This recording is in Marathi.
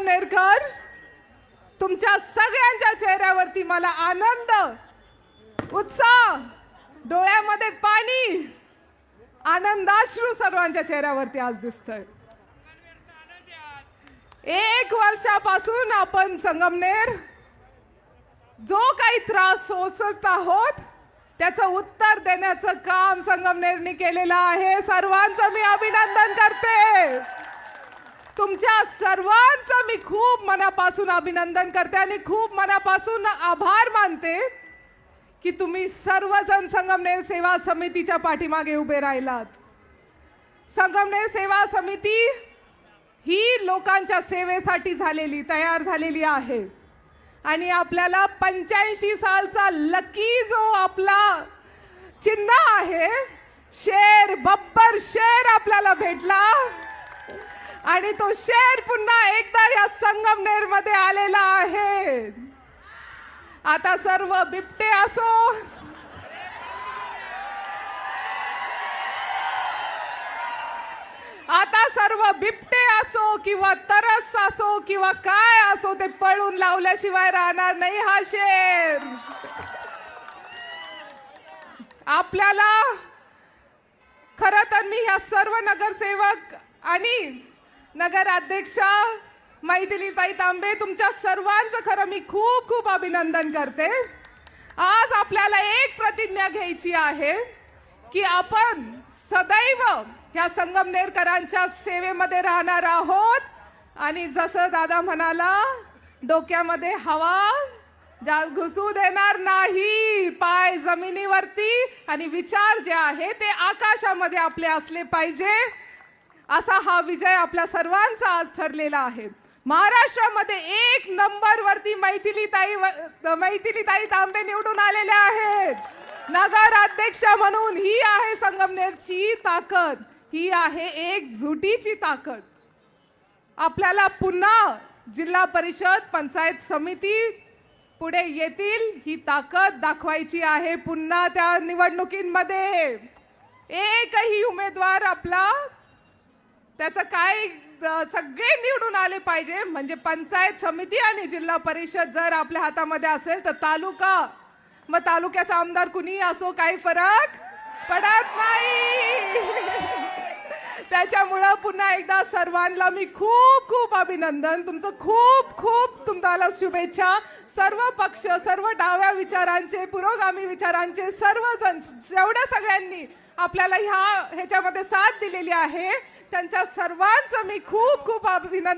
संगमनेरकर, तुमच्या सगळ्यांच्या चेहऱ्यावरती मला आनंद, उत्साह, डोळ्यामध्ये पाणी, आनंदाश्रू सर्वांच्या चेहऱ्यावरती आज दिसतंय। 1 वर्षापासून आपण संगमनेर जो काही त्रास सोसत आहोत त्याचं उत्तर देण्याचं काम संगमनेरने केलेलं आहे। सर्वांचं मी अभिनंदन करते, तुमच्या सर्वांचं मी खूप मनापासून अभिनंदन करते आणि खूप मनापासून आभार मानते की तुम्ही सर्वजण संगमनेर सेवा समितीच्या पाठीमागे उभे राहिलात। संगमनेर सेवा समिती ही लोकांच्या सेवेसाठी तयार झालेली आहे आणि आपल्याला 85 सालचा लकी जो आपला चिन्ह आहे, शेर, बब्बर शेर आपल्याला भेटला आणि तो शेर पुन्हा एकदा या संगमनेर मध्ये आलेला आहे। आता सर्व बिबटे असो किंवा तरस असो किंवा काय असो, ते पळून लावल्याशिवाय राहणार नाही हा शेर। आपल्याला खरं तर मी या सर्व नगरसेवक आणि नगराध्यक्षा मैथिलीताई तांबे, तुमच्या सर्वांचं खरं मी खूप खूप अभिनंदन करते। आज आपल्याला एक प्रतिज्ञा घ्यायची आहे की आपण सदैव या संगमनेरकरांच्या सेवेमध्ये राहणार आहोत आणि जसं दादा म्हणाला, डोक्यामध्ये हवा घुसू देणार नाही, पाय जमिनीवरती आणि विचार जे आहे ते आकाशामध्ये आपले असले पाहिजे, असा हा विजय आपल्या सर्वांचा आज ठरलेला आहे। महाराष्ट्रामध्ये 1 नंबरवरती मैथिलीताई तांबे निवडून आलेल्या आहेत। नगराध्यक्ष म्हणून ही आहे संगमनेरची ताकद, ही आहे एकजुटीची ताकद। आपल्याला पुन्हा जिल्हा परिषद पंचायत समिती पुढे येतील ही ताकद दाखवायची आहे। पुन्हा त्या निवडणुकीमध्ये एकही उमेदवार आपला त्याचं काय सगळे निवडून आले पाहिजे, म्हणजे पंचायत समिती आणि जिल्हा परिषद जर आपल्या हातामध्ये असेल तर तालुका, मग तालुक्याचा आमदार कुणी असो काही फरक पडत नाही। त्याच्यामुळे पुन्हा एकदा सर्वांना मी खूप खूप अभिनंदन, तुमचं खूप खूप तुम्हाला शुभेच्छा। सर्व पक्ष, सर्व डाव्या विचारांचे, पुरोगामी विचारांचे सर्वजण, एवढ्या सगळ्यांनी आपल्याला ह्याच्यामध्ये साथ दिलेली आहे, त्यांच्या सर्वांचं मी खूप खूप अभिनंदन